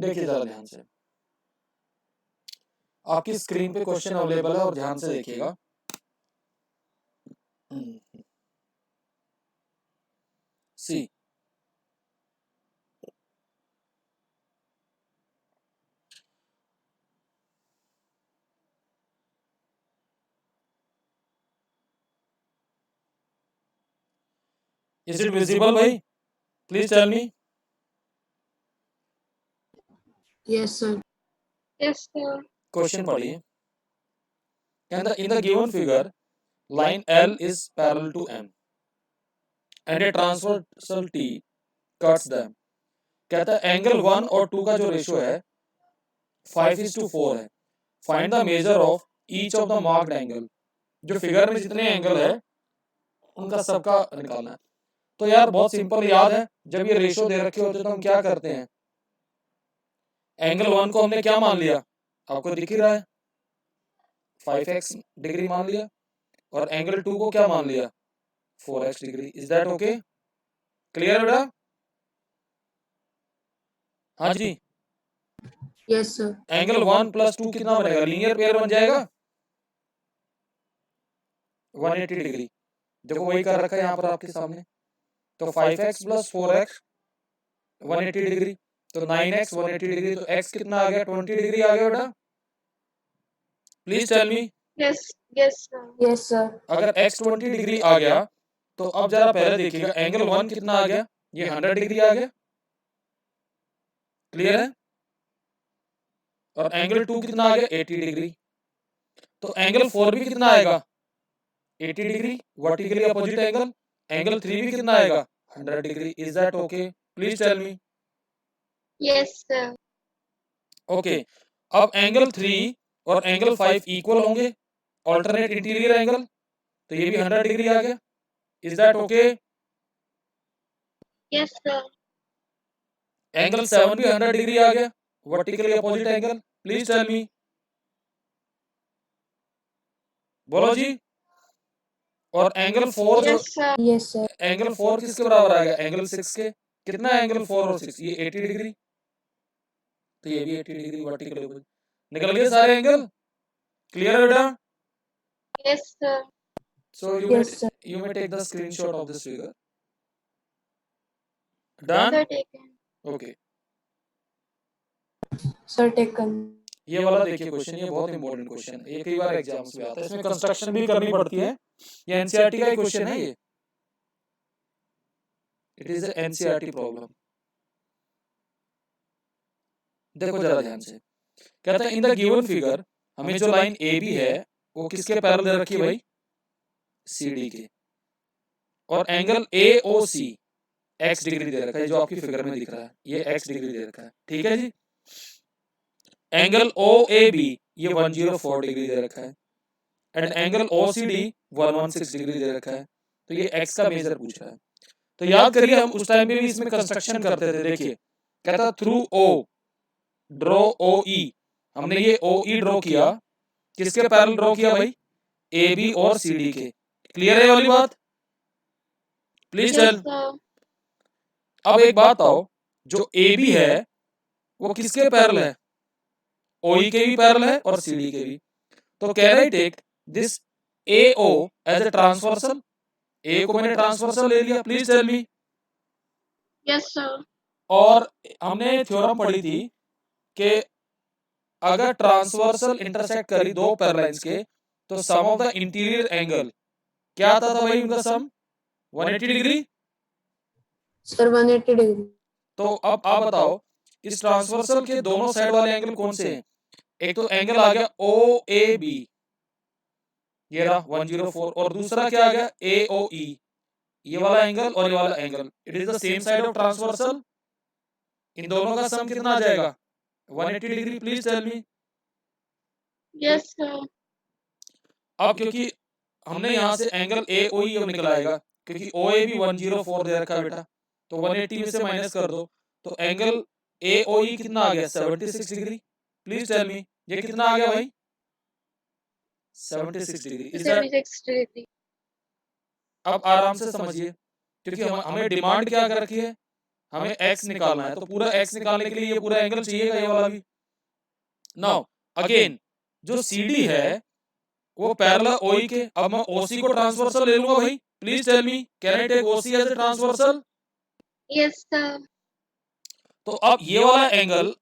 देखिए जरा ध्यान से, आपकी स्क्रीन पे क्वेश्चन अवेलेबल है और ध्यान से देखिएगा। सी, इज इट विजिबल भाई? Please tell me. Yes, sir. Yes, sir. Question पढ़िए। In the given figure, line L is parallel to M and a transversal T cuts them। कहता है एंगल 1 और 2 का जो रेशियो है 5:4 है। Find the measure of each of the marked angle. जो figure में जितने एंगल है उनका सबका निकालना है। तो यार बहुत सिंपल याद है, जब ये रेशियो दे रखे होते तो हम क्या करते हैं, एंगल 1 को हमने क्या मान लिया, आपको दिख ही रहा है 5x डिग्री मान लिया, और एंगल 2 को क्या मान लिया 4x degree. Is that okay? Clear बेटा? हाँ जी। Yes, sir. एंगल 1 + 2 कितना बनेगा, लीनियर पेयर बन जाएगा 180 डिग्री। देखो वही कर रखा है यहाँ पर आपके सामने। तो 5x + 4x 180 डिग्री, तो 9x 180 डिग्री, तो x कितना आ गया 20 डिग्री आ गया बेटा। Please tell me. Yes, yes, sir. Yes, sir. अगर x 20 डिग्री आ गया तो अब जरा पहले देखिएगा एंगल 1 कितना आ गया, ये 100 डिग्री आ गया। क्लियर है? और एंगल 2 कितना आ गया 80 डिग्री। तो एंगल 4 भी कितना आएगा 80 degree, vertically opposite angle. Angle 3 भी कितना आएगा 100 degree. Is that okay? Please tell me. Yes, sir. Okay, अब एंगल 3 और एंगल 5 इक्वल होंगे, ऑल्टरनेट इंटीरियर एंगल, तो ये भी 100 डिग्री आ गया। Is that okay? Yes, sir. Angle 7 भी 100 डिग्री आ गया, vertically opposite angle. Please tell me, बोलो जी। और एंगल 4 जो Yes, sir. Yes, sir. Angle 4 किसके बराबर आ गया एंगल 6 के। कितना है एंगल 4 और 6, ये 80 डिग्री, तो ये भी 80 डिग्री वर्टिकल अपोजिट। निकल गए सारे एंगल। क्लियर है बेटा? Yes, sir. So Yes, sir. you may take the screenshot of this figure. Done? Sir, taken. Okay. Sir, taken. ये वाला देखिए क्वेश्चन, ये बहुत इंपॉर्टेंट क्वेश्चन है, ये कई बार एग्जाम्स में आता है, इसमें कंस्ट्रक्शन भी करनी पड़ती है। ये एनसीईआरटी का ही क्वेश्चन है ये। It is NCERT problem. देखो जरा ध्यान से, कहता है इन द गिवन फिगर, हमें जो लाइन ए बी है वो किसके पैरेलल दे रखी है भाई, सी डी के। और angle A O C X degree दे रखा है, जो आपकी फिगर में दिख रहा है ये एक्स डिग्री दे रखा है। ठीक है जी। एंगल ओ ए बी ये 104 डिग्री दे रखा है, and angle O C D 116 degree दे रखा है। तो ये एक्स का मेजर पूछ रहा है। तो याद करिए हम उस टाइम पे भी इसमें कंस्ट्रक्शन करते थे। देखिए कहता थ्रू ओ ड्रॉ ओ ई, हमने ये ओ ई ड्रॉ किया, किसके पैरेलल ड्रॉ किया भाई, ए बी और सी डी के। क्लियर है वाली बात? Please Yes, tell. sir. अब एक बात आओ, जो ए बी है वो किसके पैरेलल है, ओ ई के भी पैरेलल है और सी डी के भी। तो can I take this A O as a transversal. A को मैंने ट्रांसवर्सल ले लिया। Please tell me. Yes, sir. और हमने थ्योरम पढ़ी थी कि अगर ट्रांसवर्सल इंटरसेक्ट करी दो पैरेलल्स के तो सम ऑफ द इंटीरियर एंगल क्या आता था भाई उनका सम 180 डिग्री। Sir, 180 degree. तो अब आप बताओ इस ट्रांसवर्सल के दोनों साइड वाले एंगल कौन से हैं। एक तो एंगल आ गया ओ ए बी, ये रहा 104, और दूसरा क्या आ गया ए ओ ई, ये वाला एंगल और ये वाला angle. It is the same side of transversal. इन दोनों का सम कितना आ जाएगा 180 degree. Please tell me. Yes, sir. अब क्योंकि हमने यहाँ से एंगल ए ओ ई निकल आएगा, क्योंकि ओ ए भी 104 दे रखा है बेटा, तो 180 में से माइनस कर दो, तो एंगल ए ओ ई कितना आ गया 76 डिग्री। प्लीज टेल मी ये कितना आ गया भाई 76 डिग्री। Is that? 76 degree. अब आराम से समझिए, क्योंकि हमें डिमांड क्या कर रखी है, हमें x निकालना है, तो पूरा x निकालने के लिए ये पूरा एंगल चाहिएगा, ये वाला भी। नाउ अगेन जो CD है वो पैरेलल OE के, अब मैं OC को ट्रांसवर्सल ले लूंगा भाई। Please tell me, can I take OC as a transversal? Yes, sir. तो अब ये वाला एंगल,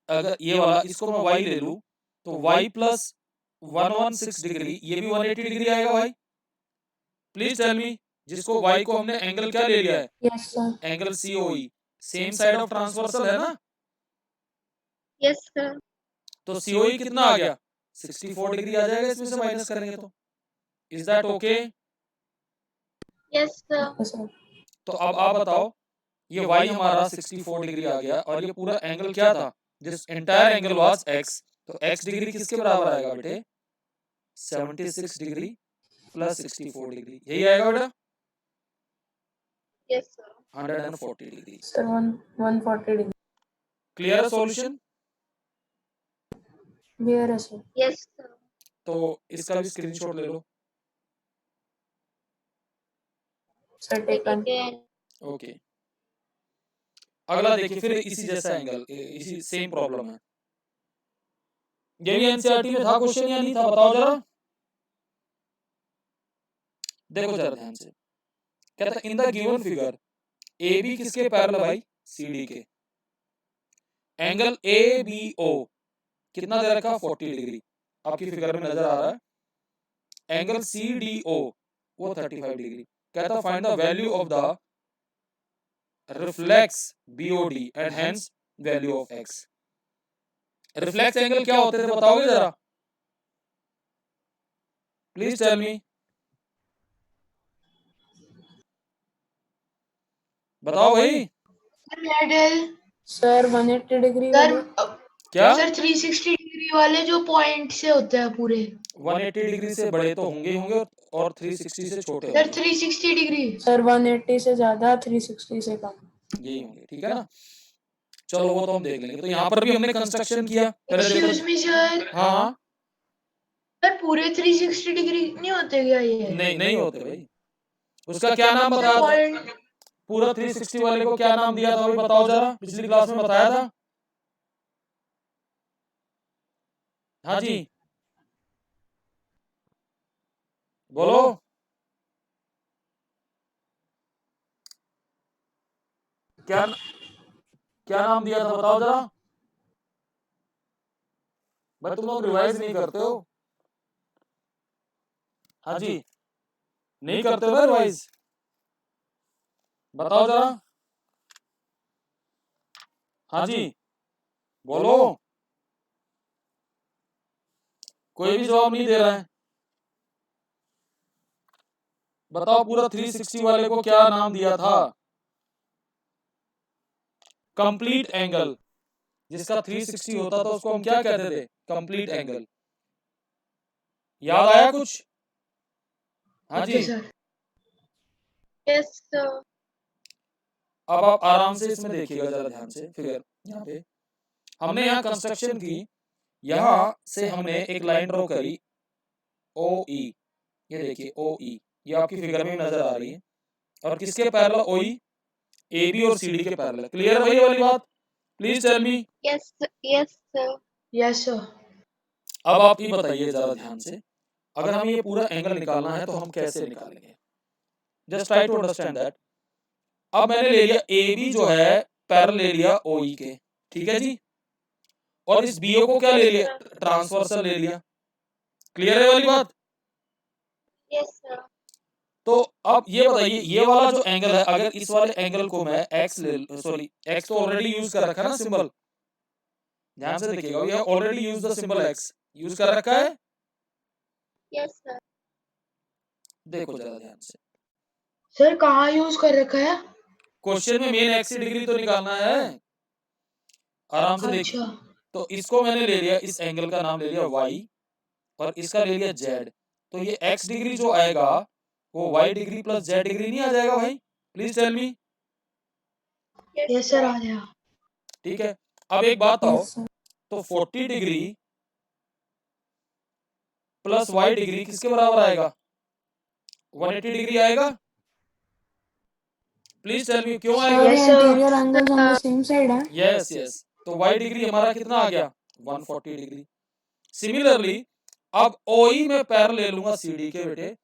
अगर ये वाला इसको मैं y ले लूं तो y प्लस 116 डिग्री, ये भी 180 डिग्री आएगा भाई। प्लीज टेल मी, जिसको y को हमने एंगल क्या ले लिया है, Yes, sir. Angle COE, same side of transversal है ना, Yes, sir. तो COE कितना आ गया, 64 डिग्री आ जाएगा इसमें से माइनस करेंगे तो। Is that okay? Yes, sir. Yes, sir. तो अब आप बताओ, ये y हमारा 64 डिग्री आ गया और ये पूरा एंगल क्या था, this entire angle was x, तो x डिग्री किसके बराबर आएगा बेटे, 76 डिग्री प्लस 64 डिग्री, यही आएगा बेटा, Yes, sir. 140 degree. Sir, 140 degree. Clear है solution? Where is sir? Yes, sir. तो इसका भी स्क्रीनशॉट ले लो। Sir, taken. Again. ओके, अगला देखिए, फिर इसी जैसा एंगल, इसी सेम प्रॉब्लम है। ये भी एनसीईआरटी में था क्वेश्चन या नहीं था, बताओ जरा। देखो जरा ध्यान से, कहता है in the given figure A B किसके पैरेलल भाई, CD के। एंगल ABO कितना दे रखा, 40 डिग्री, आपकी फिगर में नजर आ रहा है। एंगल CDO वो 35 डिग्री। कहता find the value of the reflex BOD and hence value of x। Reflex angle क्या होते थे बताओगे जरा, प्लीज टेल मी, बताओ भाई। Medal Sir, 180 degree. सर वाले. क्या सर 360 डिग्री वाले जो पॉइंट से होते हैं पूरे 180 डिग्री से बड़े तो होंगे ही होंगे और 360 से छोटे सर होंगे, 360 डिग्री Sir, 180 से ज्यादा, 360 से कम. यही होंगे, ठीक है ना। चलो वो तो हम देख लेंगे। तो यहाँ पर भी हमने कंस्ट्रक्शन किया, पहले एक्सक्यूज देखो। मी सर हाँ हाँ, सर पूरे 360 डिग्री नहीं होते क्या ये नहीं होते भाई। उसका क्या नाम बताया था, पॉइंट पूरा 360 वाले को क्या नाम दिया था भाई, बताओ जरा, पिछली क्लास में बताया था। हाँ जी बोलो, क्या क्या नाम दिया था बताओ जरा। भाई तुम लोग रिवाइज नहीं करते हो। हाँ जी, नहीं करते हो ना रिवाइज, बताओ जरा। हाँ जी बोलो, कोई भी जवाब नहीं दे रहा है। बताओ पूरा 360 वाले को क्या नाम दिया था, कंप्लीट एंगल। जिसका 360 होता था उसको हम क्या कहते थे, कंप्लीट एंगल। याद आया कुछ? हाँ जी, ओके सर Yes, sir. अब आप आराम से इसमें देखिएगा जरा ध्यान से, फिगर यहाँ पे हमने यहाँ कंस्ट्रक्शन की, यहाँ से हमने एक लाइन ड्रॉ करी OE, ये देखिए OE, ये आपकी फिगर में नजर आ रही है। और किसके पैरेलल OE, AB और CD के पैरेलल। क्लियर है भाई ये वाली बात, please tell me. Yes, sir. Yes, sir. Yes sir अब आप ये बताइए जरा ध्यान से, अगर हमें ये पूरा एंगल निकालना है तो हम कैसे निकालेंगे, just try to understand that. अब मैंने ले लिया AB जो है पैरेलल ले लिया OE के, ठीक है जी, और इस BO को क्या ले लिया, ट्रांसवर्सल ले लिया। क्लियर है वाली बात? Yes, sir. तो अब ये बताइए, ये वाला जो एंगल है, अगर इस वाले एंगल को मैं x ले, सॉरी x तो ऑलरेडी यूज कर रखा है ना सिंबल, ध्यान से देखिएगा, ये already use the symbol x use कर रखा है। Yes, sir. देखो जरा ध्यान से, सर कहाँ यूज कर रखा है क्वेश्चन में मेन x की डिग्री तो निकालना है, आराम से देखिए। अच्छा तो इसको मैंने ले लिया, इस एंगल का नाम ले लिया y और इसका ले लिया z, तो ये x डिग्री जो आएगा वो y degree plus z degree नहीं आ जाएगा भाई, please tell me. Yes, yes sir आ गया ठीक है, अब एक बात आओ, Yes, sir. तो 40 डिग्री प्लस y डिग्री किसके बराबर आएगा, 180 डिग्री आएगा। प्लीज टेल मी क्यों सर आएगा? Yes, sir. Interior angles on the same side है. यस यस, तो y डिग्री हमारा कितना आ गया? 140 डिग्री। सिमिलरली अब OE में पैरेलल ले लूंगा CD के बेटे,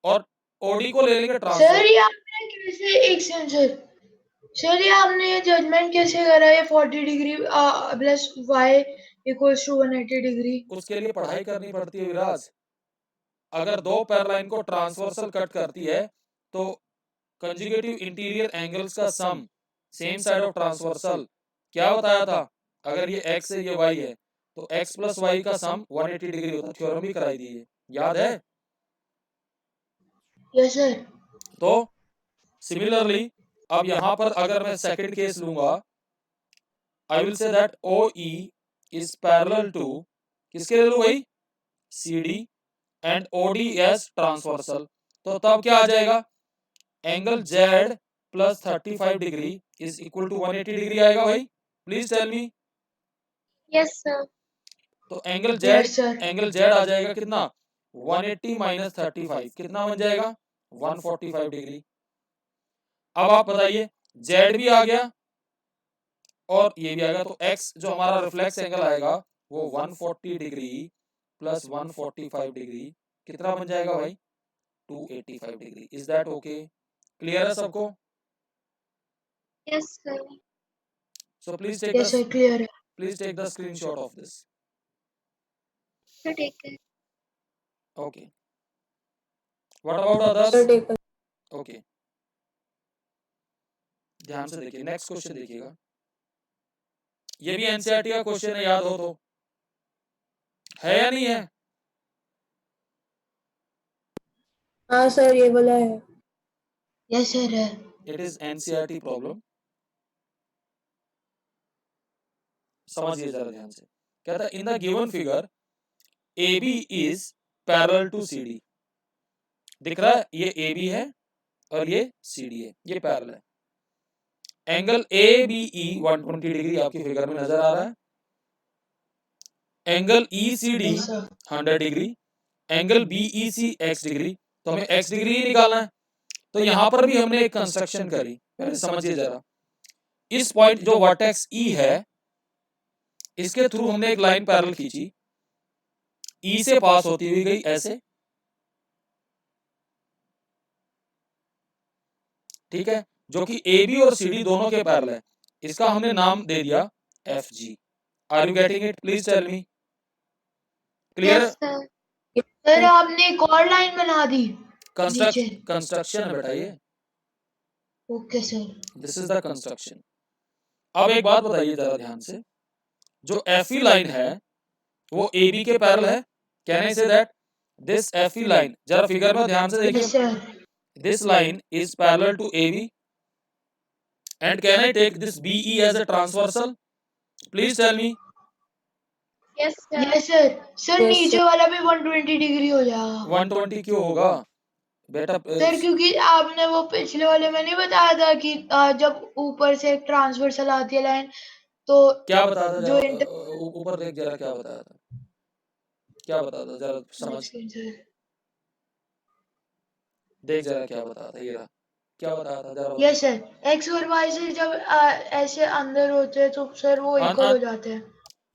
और OD को ले लेंगे सर ट्रांसफर। ये आपने कैसे एक सेंसर सर ये आपने ये जजमेंट कैसे करा ये 40 degree plus y equals to 180 degree? उसके लिए पढ़ाई करनी पड़ती है विराज। अगर दो पैरेलल को ट्रांसवर्सल कट करती है तो कंजुगेटिव इंटीरियर एंगल्स का सम सेम साइड ऑफ ट्रांसवर्सल क्या बताया था? अगर ये x है ये y है तो x प्लस y का सम 180 डिग्री होता है। थ्योरम भी कराई दी है, याद है? Yes sir. तो सिमिलरली अब यहां पर अगर मैं सेकंड केस लूंगा, I will say that OE is parallel to किसके ले लूं भाई? CD and OD as transversal. तो तब क्या आ जाएगा? Angle Z plus 35 degree is equal to 180 degree आएगा भाई। Please tell me. Yes, sir. तो एंगल Z यस सर। आ जाएगा कितना? 180 माइनस 35 कितना बन जाएगा? 145 डिग्री। अब आप बताइए, Z भी आ गया और ये भी आ गया, तो X जो हमारा रिफ्लेक्स एंगल आएगा वो 140 डिग्री प्लस 145 डिग्री कितना बन जाएगा भाई? 285 degree. Is that okay? Clear है सबको? Yes, sir. So please take yes the sir clear है। screenshot of this. So take it. Okay. What about others? Sir take. Okay. ध्यान से देखिए, नेक्स्ट क्वेश्चन देखिएगा। ये भी एनसीईआरटी का क्वेश्चन है, याद हो तो। है या नहीं है? हाँ सर ये वाला है. यस सर है। It is NCERT problem. समझिए जरा ध्यान से। कहता है in the given figure AB is parallel to CD। दिख रहा है? ये AB है और ये CD है, ये पैरेलल है। एंगल ABE 120 डिग्री आपकी फिगर में नजर आ रहा है। Angle ECD yes sir. 100 degree, angle BEC x degree. तो हमें x डिग्री ही निकालना है। तो यहां पर भी हमने एक कंस्ट्रक्शन करी, पहले समझिए जरा। इस पॉइंट जो वर्टेक्स E है, इसके थ्रू हमने एक लाइन पैरेलल खींची, E से पास होती हुई गई ऐसे, ठीक है, जो कि AB और CD दोनों के पैरेलल है। इसका हमने नाम दे दिया FG। Are you getting it? Please tell me. Clear? Yes, sir. Sir आपने एक और लाइन बना दी। कंस्ट्रक्शन है बेटा ये। Okay sir. This is the construction. अब एक बात बताइए जरा ध्यान से, जो FE लाइन है वो AB के पैरेलल है। Can I say that this FE line, जरा फिगर में ध्यान से यस देखिए, sir. this line is parallel to AB and can I take this BE as a transversal? Please tell me. Yes, sir. Yes sir. Sir Yes, नीचे sir. वाला भी 120 degree हो जाएगा 120 क्यों होगा बेटा? सर, क्योंकि आपने वो पिछले वाले में नहीं बताया था कि जब ऊपर से ट्रांसवर्सल आती है लाइन तो क्या बताया था जो जरा, ऊपर देख जरा, क्या बताया था? क्या बताया था जरा समझ, देख जरा क्या बताया था। ये रहा, क्या बताया था जरा? Yes sir. एक्स और वाई से जब ऐसे अंदर होते हैं तो सर वो इक्वल हो जाते हैं।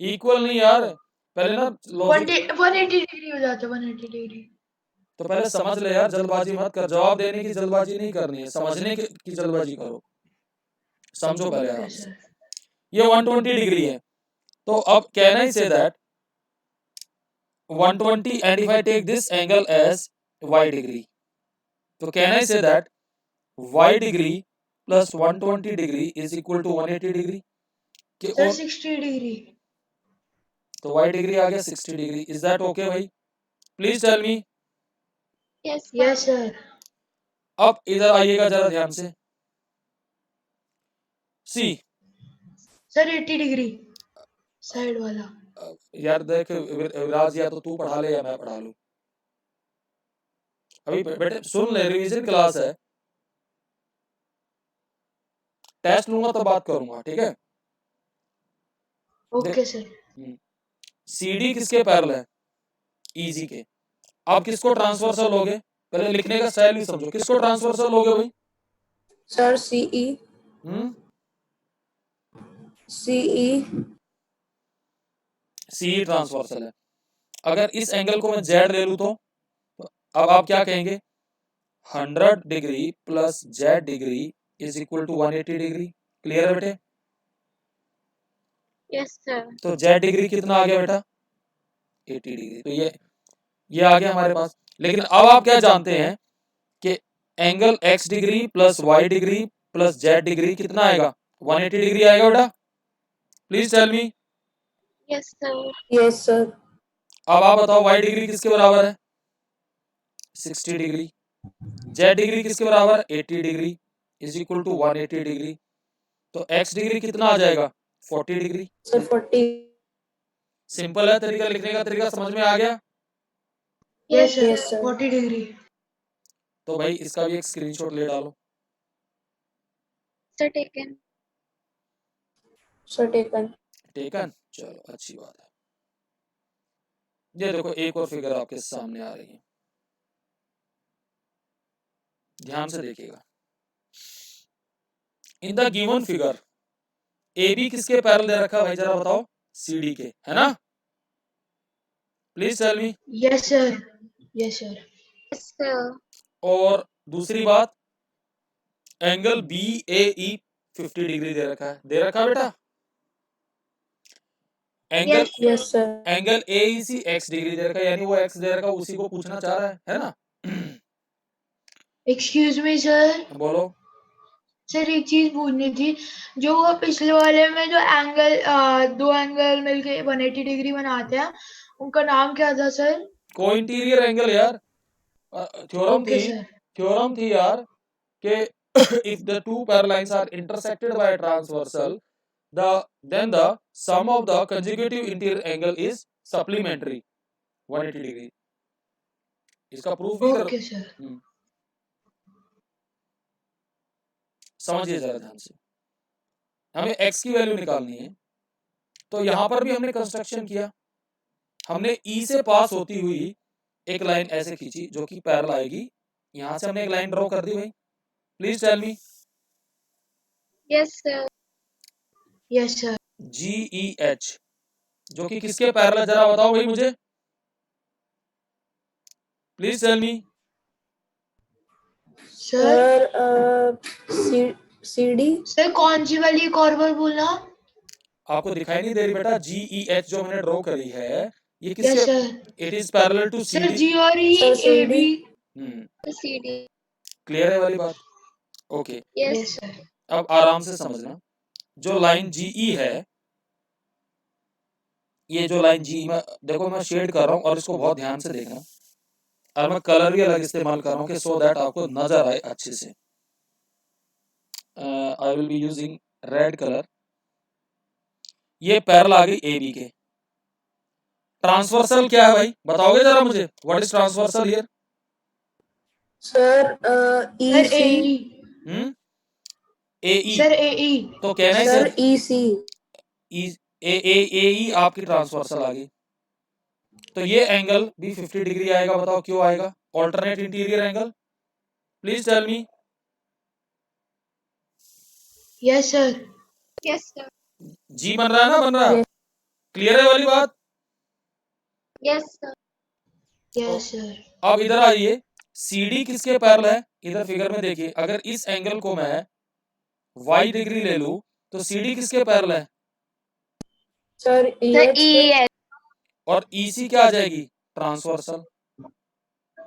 इक्वल नहीं यार, पहले ना लॉजिक 180 डिग्री हो जाते हैं 180 डिग्री। तो पहले समझ ले यार, जल्दबाजी मत कर। जवाब देने की जल्दबाजी नहीं करनी है, समझने की जल्दबाजी करो। समझो पहले आराम से। ये 120 डिग्री है, तो अब can I say that 120 and if I take this angle as y degree, तो can I say that y degree plus 120 degree is equal to 180 degree कि सर 60 डिग्री। तो y degree आ गया 60 डिग्री। इज दैट ओके भाई? Please tell me. Yes, sir. Yes sir. अब इधर आइएगा जरा ध्यान से। सी सर 80 डिग्री साइड वाला। यार देख विराज, या तो तू पढ़ा ले या मैं पढ़ा लूं। अभी बेटे सुन ले, रिवीजन क्लास है, टेस्ट लूंगा तो बात करूंगा, ठीक है? Okay sir. CD किसके पैरेलल है? EG के। अब किसको ट्रांसवर्सल लोगे? पहले लिखने का स्टाइल भी समझो, किसको ट्रांसवर्सल लोगे भाई? Sir CE C C transversal है। अगर इस एंगल को मैं जेड ले लूं तो अब आप क्या कहेंगे? 100 degree plus Z degree is equal to 180 degree. Clear है बेटे? Yes, sir. तो जेड डिग्री कितना आ गया बेटा? 80 डिग्री। तो ये आ गया हमारे पास। लेकिन अब आप क्या जानते हैं कि angle X degree plus Y degree plus Z degree कितना आएगा? 180 डिग्री आएगा बेटा। Please tell me. Yes, sir. Yes sir. अब आप बताओ वाई डिग्री किसके बराबर है? 60 डिग्री। जेड डिग्री किसके बराबर? 80 degree is equal to 180 degree. तो एक्स डिग्री कितना आ जाएगा? 40 डिग्री। सर 40। सिंपल है, तरीका लिखने का तरीका समझ में आ गया? Yes Yes, sir sir. 40 degree. तो भाई इसका भी एक स्क्रीनशॉट ले डालो। Sir, taken. Sir taken. Taken, चलो अच्छी बात है। ये देखो एक और फिगर आपके सामने आ रही है, ध्यान से देखिएगा। In the given figure A B किसके पैरेलल दे रखा है भाई, जरा बताओ? सी डी के, है ना? Please tell me. Yes sir. Yes sir. Yes, sir. और दूसरी बात, angle B A E 50 degree दे रखा है, दे रखा है बेटा? Angle Yes, sir. Yes sir. Angle A E C X degree दे रखा है, यानी वो एक्स दे रखा है, उसी को पूछना चाह रहा है ना? Excuse me sir. बोलो। सर एक चीज पूछनी थी, जो वो पिछले वाले में जो एंगल दो एंगल मिलके 180 डिग्री बनाते हैं, उनका नाम क्या था सर? को इंटीरियर एंगल यार। थ्योरम ओके थी, सर। थ्योरम थी यार कि if the two parallel lines are intersected by a transversal, then the sum of the consecutive interior angle is supplementary 180 degree. इसका प्रूफ भी कर। Okay sir. समझिए जरा ध्यान से, हमें x की वैल्यू निकालनी है। तो यहां पर भी हमने कंस्ट्रक्शन किया, हमने E से पास होती हुई एक लाइन ऐसे खींची जो कि पैरेलल आएगी। यहां से हमने एक लाइन ड्रॉ कर दी भाई। Please tell me. Yes, sir. Yes sir. G E H जो कि किसके पैरेलल है, जरा बताओ भाई मुझे? Please tell me. Sir sir CD. Sir कौन सी वाली एक और बार बोलना? आपको दिखाई नहीं दे रही बेटा? जी ई एच जो मैंने ड्रॉ करी है, ये यस किसके? Sir. It is parallel to C sir D. जी और ई सर ए CD। बी। CD. क्लियर है वाली बात? Okay, Yes. Yes sir. अब आराम से समझना। जो लाइन जी ई है, ये जो लाइन जी में देखो मैं शेड कर रहा हूँ, और इसको बहुत ध्यान से देखना, और मैं कलर भी अलग इस्तेमाल कर रहा हूँ कि सो दैट आपको नजर आए अच्छे से। I will be using red colour. ये पैरेलल आ गई ए बी के। ट्रांसवर्सल क्या है भाई, बताओगे जरा मुझे? What is transversal here? Sir sir E A C. E. A E. Sir A E. तो कहना ही सर सर ई सी। ए आपकी ट्रांसवर्सल आ गई। तो ये एंगल भी 50 डिग्री आएगा। बताओ क्यों आएगा? Alternate interior angle. Please tell me. Yes sir. Yes, sir. जी बन रहा है ना, बन रहा है? Yes. क्लियर है वाली बात? Yes, sir. Yes sir. अब इधर आइए, CD किसके पैरेलल है? इधर फिगर में देखिए, अगर इस एंगल को मैं y डिग्री ले लूं तो CD किसके पैरेलल है? सर ई Sir, एच के। ES. और EC क्या आ जाएगी? Transversal.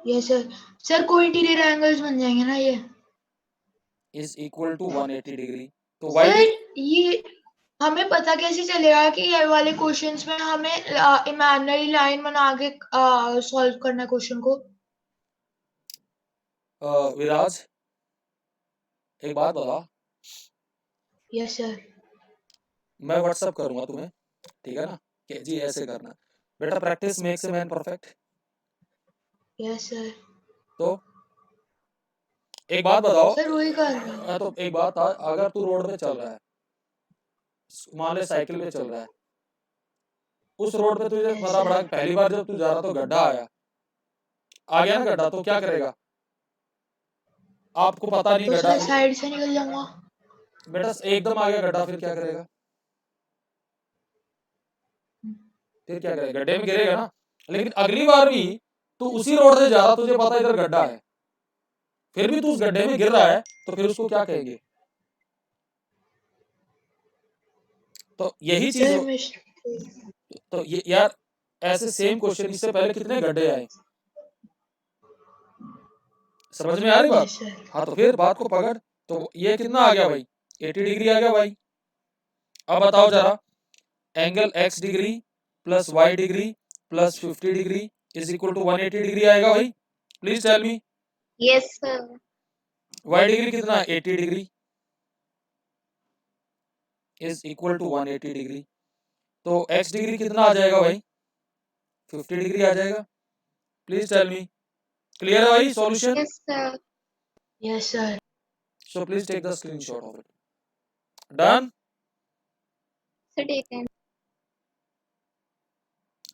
Yes sir. Sir co-interior angles बन जाएंगे ना ये? Is equal to 180 degree. तो सर y ये हमें पता कैसे चलेगा कि ये वाले क्वेश्चंस में हमें इमेजिनरी लाइन बना के सॉल्व करना है क्वेश्चन को? विराज एक बात बता, यस सर। मैं व्हाट्सअप करूंगा तुम्हें, ठीक है ना, कि जी ऐसे करना। बेटा practice makes a man perfect. Yes sir. तो एक बात बताओ, सर वही कर रहे हैं। तो एक बात, अगर तू रोड पे चल रहा है, मान ले साइकिल पे चल रहा है, उस रोड पे तुझे पता पड़ा पहली बार जब तू जा रहा तो गड्ढा आ गया ना गड्ढा, तो क्या करेगा? आपको पता नहीं तो गड्ढा सर साइड से निकल जाऊंगा। बेटा एकदम आ गया गड्ढा, फिर क्या करेगा? फिर क्या करेगा? गड्ढे में गिरेगा ना। लेकिन अगली बार भी तू उसी रोड से जा रहा, तुझे पता इधर गड्ढा है, फिर भी तू उस गड्ढे में गिर रहा है, तो फिर उसको क्या कहेंगे? तो यही चीज सर हो, तो ये यार ऐसे सेम क्वेश्चन इससे पहले कितने गड्ढे आए, समझ में आ रही बात? Yes sir. हाँ, तो फिर बात को पकड़। तो ये कितना आ गया भाई? 80 डिग्री आ गया भाई। अब बताओ जरा, angle x degree plus y degree plus 50 degree is equal to 180 degree आएगा भाई? Please tell me. Yes, sir. y degree कितना? 80 degree is equal to 180 degree. तो x डिग्री कितना आ जाएगा भाई? 50 डिग्री आ जाएगा। Please tell me. क्लियर है भाई solution? Yes, sir. Yes sir. So please take the screenshot of it. Done? So taken.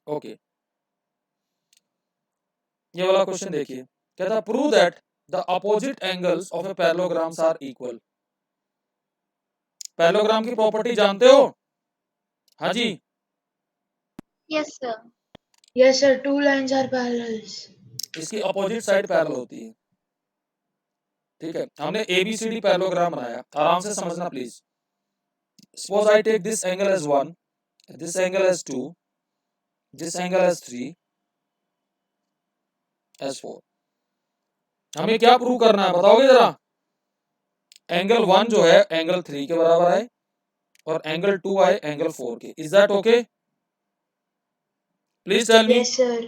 Okay. ये वाला क्वेश्चन देखिए, कहता prove that the opposite angles of a parallelograms are equal. Parallelogram की property जानते हो? हाँ जी। Yes, sir. Yes sir, two lines are parallels. इसकी अपोजिट साइड पैरेलल होती है, ठीक है। हमने ABCD पैरेललोग्राम बनाया, आराम से समझना please. Suppose I take this angle as 1, this angle as 2, this angle as 3, as 4। हमें क्या प्रूव करना है बताओगे जरा? एंगल 1 जो है एंगल 3 के बराबर आए और एंगल 2 आए एंगल 4 के। Is that okay? Please tell me. Yes sir.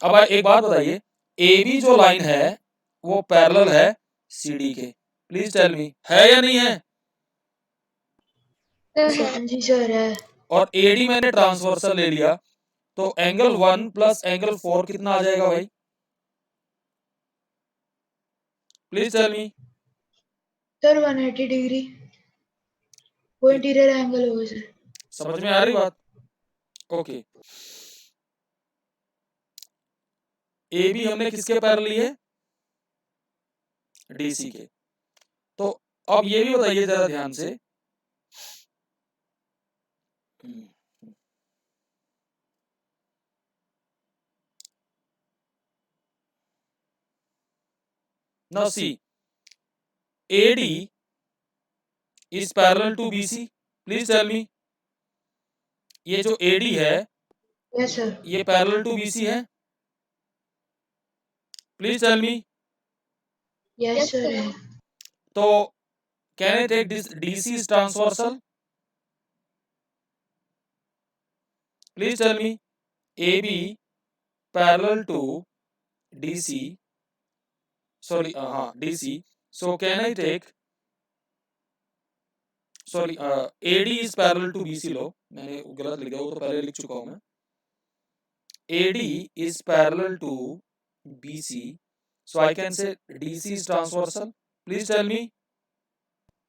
अब एक बात बताइए, AB जो लाइन है वो पैरेलल है CD के। प्लीज टेल मी, है या नहीं है? Sir, हाँ जी सर है। और AD मैंने ट्रांसवर्सल ले लिया, तो एंगल 1 प्लस एंगल 4 कितना आ जाएगा भाई? Please tell me. Sir 180 degree वो इंटीरियर एंगल होगा सर। समझ में आ रही बात? ओके। AB हमने किसके पैरेलल ली है? DC के। तो अब ये भी बताइए जरा ध्यान से, now see, AD is parallel to BC. Please tell me. ये जो AD है यस सर। ये पैरेलल टू BC है? Please tell me. Yes sir है। तो can I take this DC is transversal? Please tell me. AB parallel to DC, sorry, DC. So can I take, sorry, AD is parallel to BC। लो, मैंने गलत लिख दिया, वो तो पहले लिख चुका हूं मैं। AD is parallel to BC, so I can say DC is transversal. Please tell me।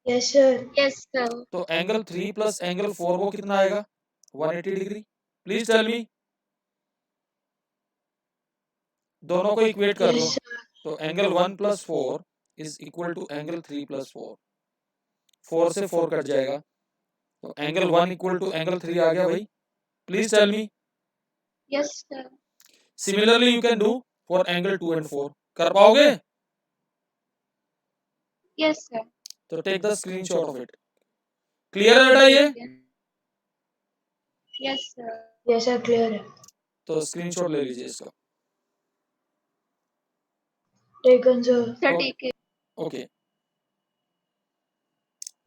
Yes sir. yes, sir. तो एंगल 3 प्लस एंगल 4 वो कितना आएगा? 180 डिग्री। प्लीज टेल मी। दोनों को इक्वेट कर लो। Yes sir. तो angle 1 plus 4 is equal to angle 3 plus 4। 4 से 4 कट जाएगा, तो एंगल 1 इक्वल टू एंगल 3 आ गया भाई। Please tell me. Yes, sir. Similarly you can do for angle 2 and 4। कर पाओगे? Yes, sir. तो take the screenshot of it. Clear है बेटा ये? Taken. Yes, sir. Yes sir clear है। तो स्क्रीनशॉट ले लीजिए इसका। Taken sir. So Oh. taken. Okay.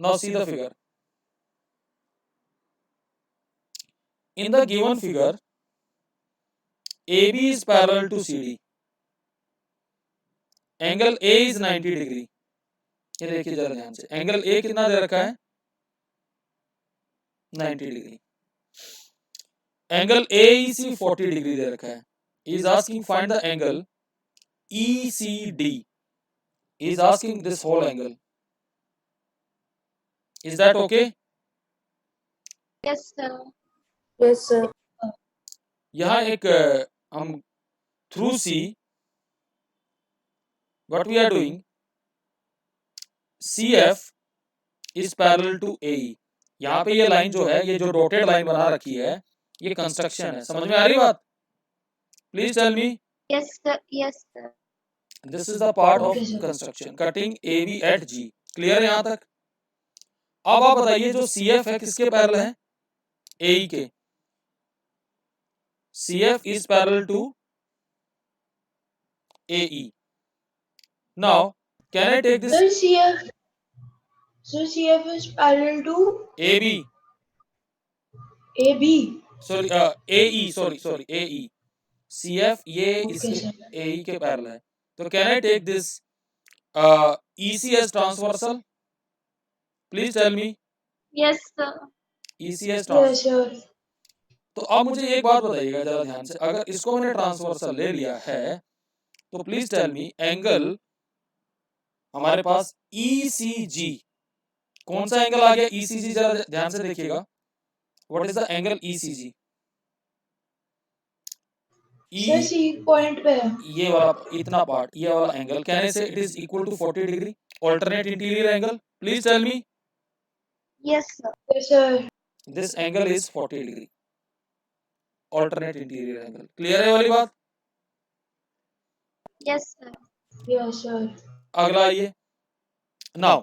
Now see the figure. In the given figure, AB is parallel to CD. Angle A is 90 degree. ये देखिए जरा ध्यान से, एंगल A कितना दे रखा है? 90 डिग्री। एंगल AEC 40 डिग्री दे रखा है। He is asking find the angle ECD. He is asking this whole angle. Is that okay? Yes, sir. Yes, sir. यहाँ एक हम through C, what we are doing, CF is parallel to AE। यहाँ पे ये line जो है, ये जो डॉटेड लाइन बना रखी है, ये कंस्ट्रक्शन है। समझ में आ रही बात? Please tell me. Yes, sir. Yes, sir. This is the part of Okay, sir. Construction, cutting AB at G। क्लियर है यहाँ तक? अब आप बताइए, जो CF है किसके पैरेलल है? AE के। CF is parallel to AE. Now, can I take this Sir, CF is parallel to AB? AB. Sorry, AE. Sorry, AE. CF ये Okay, इसके sir. AE के पैरेलल है। तो can I take this EC as transversal? Please tell me. Yes, sir. EC as Yes, transversal। sir. तो अब मुझे एक बात बताइएगा जरा ध्यान से, अगर इसको मैंने ट्रांसवर्सल ले लिया है, तो प्लीज टेल मी एंगल हमारे पास ECG, कौन सा एंगल आ गया ECG? जरा ध्यान से देखिएगा। What is the angle ECG? Sir, C point पे है। ये वाला इतना पार्ट, ये वाला angle, can I say it is equal to 40 degree alternate interior angle? Please tell me. Yes, sir. Yes, sir. This angle is 40 degree alternate interior angle। Clear है वाली बात? Yes, sir. Yes, sir. अगला ये now,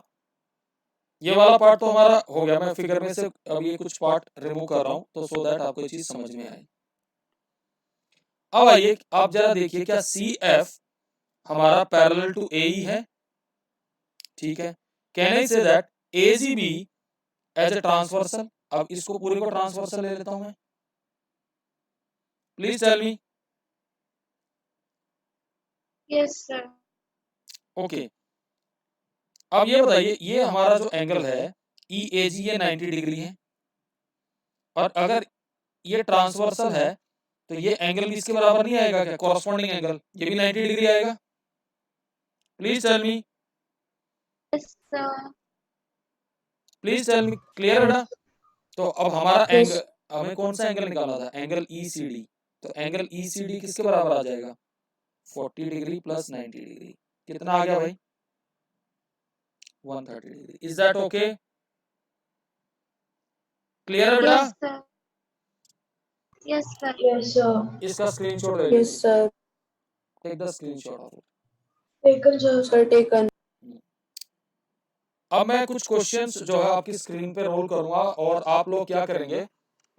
ये वाला part तो हमारा हो गया। मैं फिगर में से अब ये कुछ पार्ट रिमूव कर रहा हूं, तो सो दैट आपको ये चीज समझ में आए। अब आइए, आप जरा देखिए, क्या CF हमारा पैरेलल टू AE है? ठीक है। Can I say that AGB as a transversal? अब इसको पूरे को ट्रांसवर्सल ले लेता हूं मैं। Please tell me. Yes, sir. Okay, अब ये बताइए, ये हमारा जो एंगल है EAG, ये 90 डिग्री है, और अगर ये ट्रांसवर्सल है तो ये एंगल भी इसके बराबर नहीं आएगा क्या? कॉरस्पॉन्डिंग एंगल ये भी 90 डिग्री आएगा। Please tell me. Yes, sir. Please tell me. Clear है ना? तो अब हमारा Yes. एंगल, हमें कौन सा एंगल निकालना था? Angle ECD। तो एंगल ECD किसके बराबर आ जाएगा? 40 डिग्री प्लस 90 डिग्री। कितना आ गया भाई? 130 degree. Is that okay? Clear है बेटा? Yes, sir. Yes, sir. Yes, sir. इसका स्क्रीनशॉट ले Yes, लीजिए। sir. Take the screenshot of it. Taken, sir. Sir, taken. अब मैं कुछ क्वेश्चंस जो है आपकी स्क्रीन पे रोल करूंगा, और आप लोग क्या करेंगे,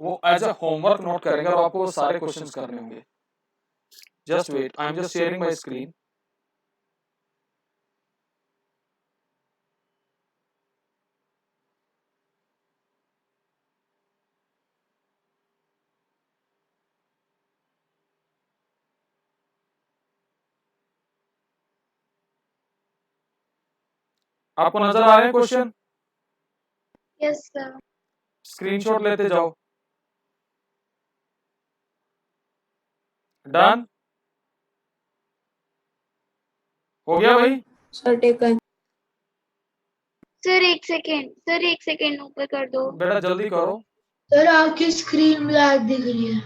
वो एज अ होमवर्क नोट करेंगे, और आपको वो सारे क्वेश्चंस करने होंगे। Just wait, I am just sharing my screen. आपको नजर आ रहे हैं क्वेश्चन? Yes, sir. स्क्रीनशॉट लेते जाओ। डन हो गया भाई? Sir, taken. Sir, एक सेकेंड। सर, एक सेकेंड ऊपर कर दो। बेटा जल्दी करो सर, आपकी स्क्रीन ब्लैक दिख रही है।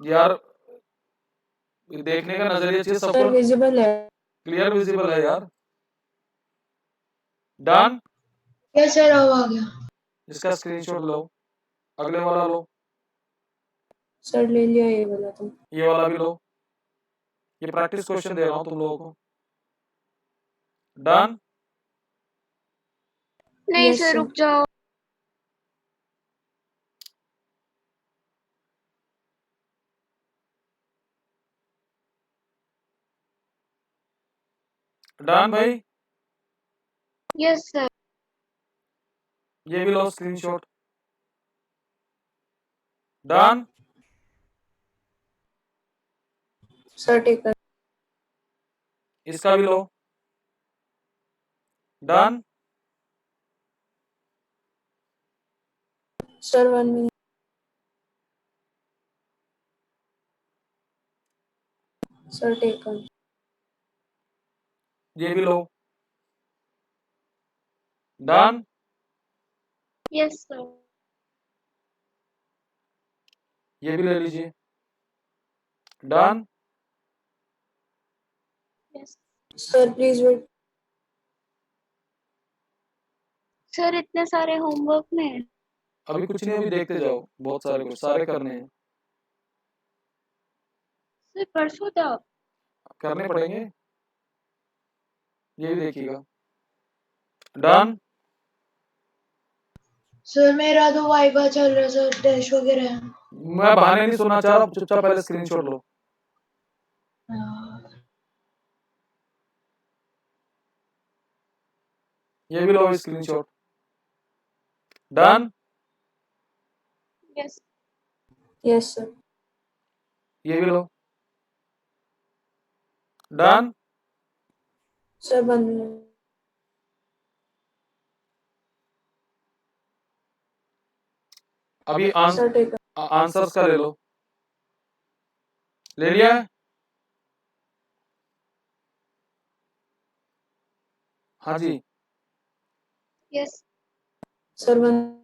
यार, देखने का नजरिया चाहिए Sir, सबको। visible है। क्लियर विजिबल है यार? डन। Yes, sir, अब आ गया। इसका स्क्रीनशॉट लो, अगले वाला लो, Sir, ले लिया ये वाला तो। ये वाला भी लो। ये प्रैक्टिस क्वेश्चन दे रहा हूं तुम लोगों को। डन। नहीं Yes, सर, sir. रुक जाओ। डन भाई? Yes sir. ये भी लो स्क्रीनशॉट। डन। Sir, taken. इसका भी लो। Done. Sir, 1 minute. Sir, taken. ये भी लो। डन। Yes sir. ये भी ले लीजिए। Done. Yes. Sir, please wait. Sir इतने सारे होमवर्क में अभी कुछ नहीं, अभी देखते जाओ, बहुत सारे कुछ सारे करने हैं, सर परसों तक करने पड़ेंगे, ये भी देखिएगा। डन। सर मेरा तो वाइवा चल रहा है सर, टेस्ट वगैरह है। मैं बहाने नहीं सुनना चाह रहा, चुपचाप पहले स्क्रीनशॉट लो। ये भी लो screenshot. Done. Yes Yes, sir. ये भी लो। डन। Sir, 1 minute. अभी Sir, taken. आंसर्स का ले लो। ले लिया है? हाँ जी। Yes Sir, 1